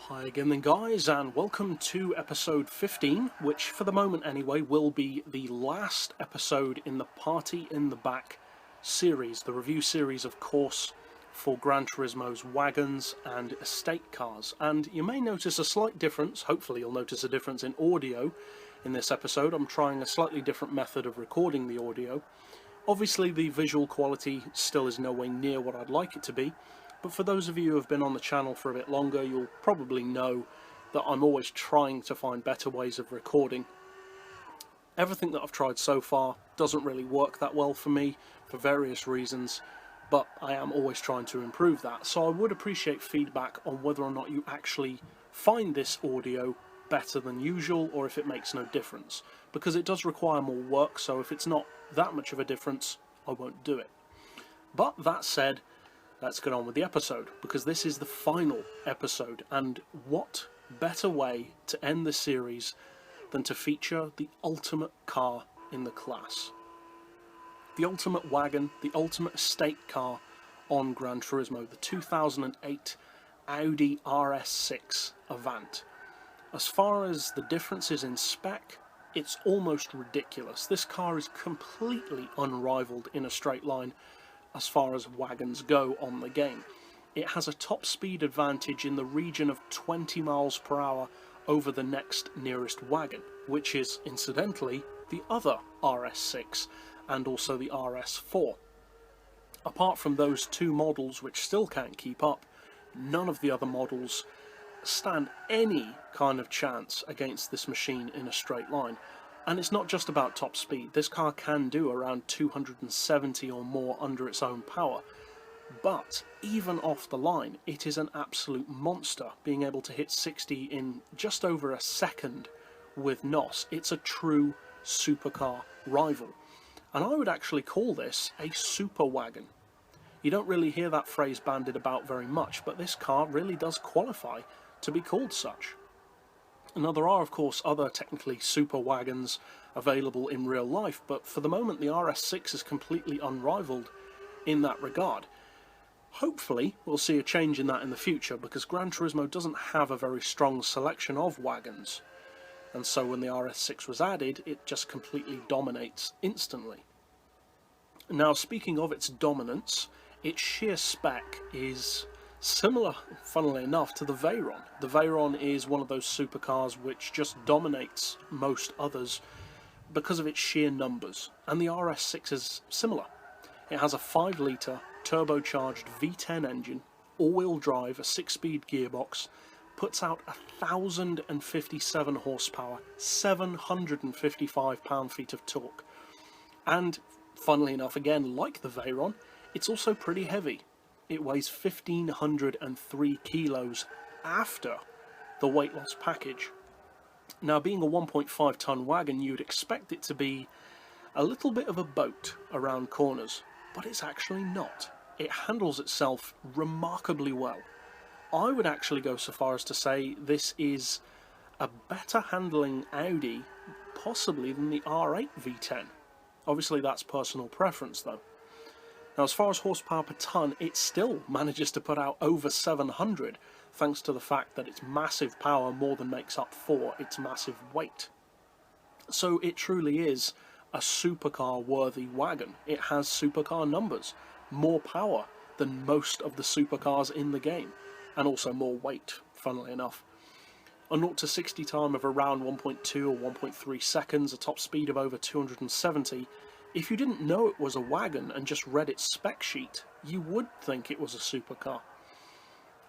Hi again then guys, and welcome to episode 15, which for the moment anyway will be the last episode in the Party in the Back series, the review series of course for Gran Turismo's wagons and estate cars. And you may notice a slight difference, hopefully you'll notice a difference in audio in this episode. I'm trying a slightly different method of recording the audio. Obviously the visual quality still is nowhere near what I'd like it to be, but for those of you who have been on the channel for a bit longer, you'll probably know that I'm always trying to find better ways of recording. Everything that I've tried so far doesn't really work that well for me, for various reasons, but I am always trying to improve that. So I would appreciate feedback on whether or not you actually find this audio better than usual, or if it makes no difference, because it does require more work, so if it's not that much of a difference, I won't do it. But that said, let's get on with the episode, because this is the final episode, and what better way to end the series than to feature the ultimate car in the class. The ultimate wagon, the ultimate estate car on Gran Turismo, the 2008 Audi RS6 Avant. As far as the differences in spec, it's almost ridiculous. This car is completely unrivaled in a straight line as far as wagons go on the game. It has a top speed advantage in the region of 20 miles per hour over the next nearest wagon, which is incidentally the other RS6 and also the RS4. Apart from those two models which still can't keep up, none of the other models stand any kind of chance against this machine in a straight line. And it's not just about top speed. This car can do around 270 or more under its own power, but even off the line it is an absolute monster, being able to hit 60 in just over a second with NOS. It's a true supercar rival, and I would actually call this a super wagon. You don't really hear that phrase bandied about very much, but this car really does qualify to be called such. Now, there are, of course, other technically super wagons available in real life, but for the moment the RS6 is completely unrivaled in that regard. Hopefully we'll see a change in that in the future, because Gran Turismo doesn't have a very strong selection of wagons, and so when the RS6 was added, it just completely dominates instantly. Now, speaking of its dominance, its sheer spec is similar, funnily enough, to the Veyron. The Veyron is one of those supercars which just dominates most others because of its sheer numbers, and the RS6 is similar. It has a 5-litre turbocharged V10 engine, all-wheel drive, a 6-speed gearbox, puts out 1,057 horsepower, 755 pound-feet of torque, and funnily enough, again, like the Veyron, it's also pretty heavy. It weighs 1,503 kilos after the weight loss package. Now, being a 1.5 ton wagon, you'd expect it to be a little bit of a boat around corners, but it's actually not. It handles itself remarkably well. I would actually go so far as to say this is a better handling Audi possibly than the R8 V10. Obviously that's personal preference though. Now, as far as horsepower per tonne, it still manages to put out over 700, thanks to the fact that its massive power more than makes up for its massive weight. So it truly is a supercar-worthy wagon. It has supercar numbers, more power than most of the supercars in the game, and also more weight, funnily enough. A 0 to 60 time of around 1.2 or 1.3 seconds, a top speed of over 270. If you didn't know it was a wagon and just read its spec sheet, you would think it was a supercar.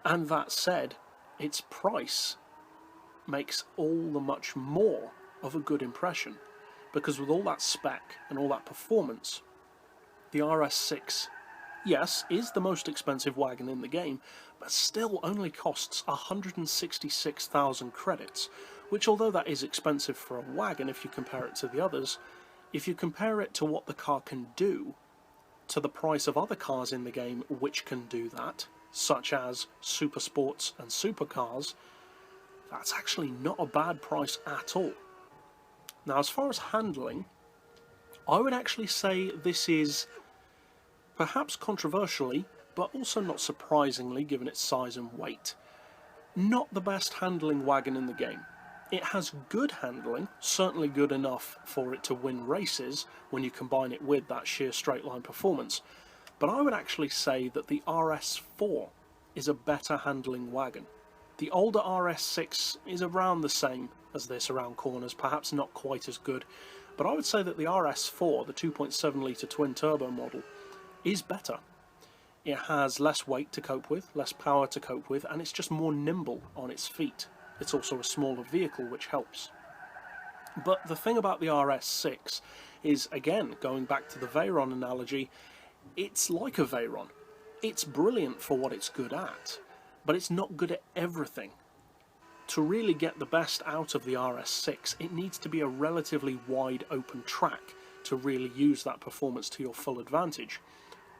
And that said, its price makes all the much more of a good impression, because with all that spec and all that performance, the RS6, yes, is the most expensive wagon in the game, but still only costs 166,000 credits, which, although that is expensive for a wagon if you compare it to the others, if you compare it to what the car can do, to the price of other cars in the game which can do that, such as super sports and supercars, that's actually not a bad price at all. Now, as far as handling, I would actually say this is, perhaps controversially, but also not surprisingly given its size and weight, not the best handling wagon in the game. It has good handling, certainly good enough for it to win races when you combine it with that sheer straight line performance, but I would actually say that the RS4 is a better handling wagon. The older RS6 is around the same as this around corners, perhaps not quite as good, but I would say that the RS4, the 2.7 litre twin turbo model, is better. It has less weight to cope with, less power to cope with, and it's just more nimble on its feet. It's also a smaller vehicle, which helps. But the thing about the RS6 is, again, going back to the Veyron analogy, it's like a Veyron. It's brilliant for what it's good at, but it's not good at everything. To really get the best out of the RS6, it needs to be a relatively wide open track to really use that performance to your full advantage.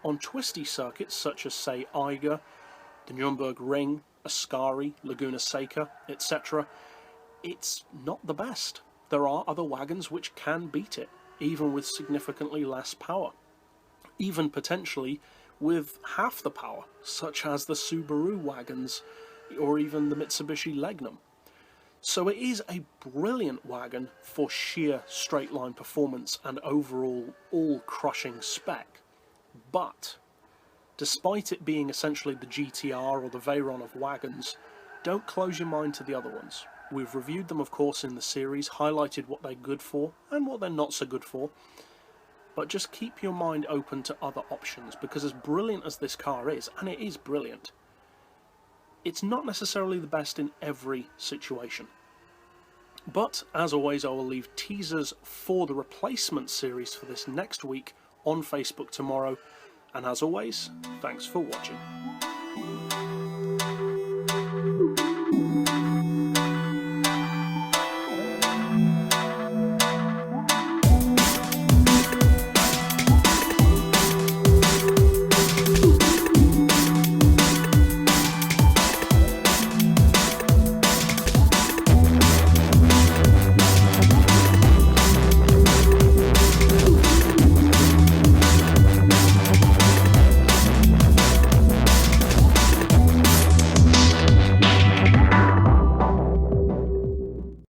On twisty circuits such as, say, Eiger, the Nürburgring Ring, Ascari, Laguna Seca, etc., it's not the best. There are other wagons which can beat it, even with significantly less power. Even potentially with half the power, such as the Subaru wagons, or even the Mitsubishi Legnum. So it is a brilliant wagon for sheer straight line performance and overall all-crushing spec. But, despite it being essentially the GTR or the Veyron of wagons, don't close your mind to the other ones. We've reviewed them, of course, in the series, highlighted what they're good for and what they're not so good for, but just keep your mind open to other options, because as brilliant as this car is, and it is brilliant, it's not necessarily the best in every situation. But, as always, I will leave teasers for the replacement series for this next week on Facebook tomorrow, and as always, thanks for watching.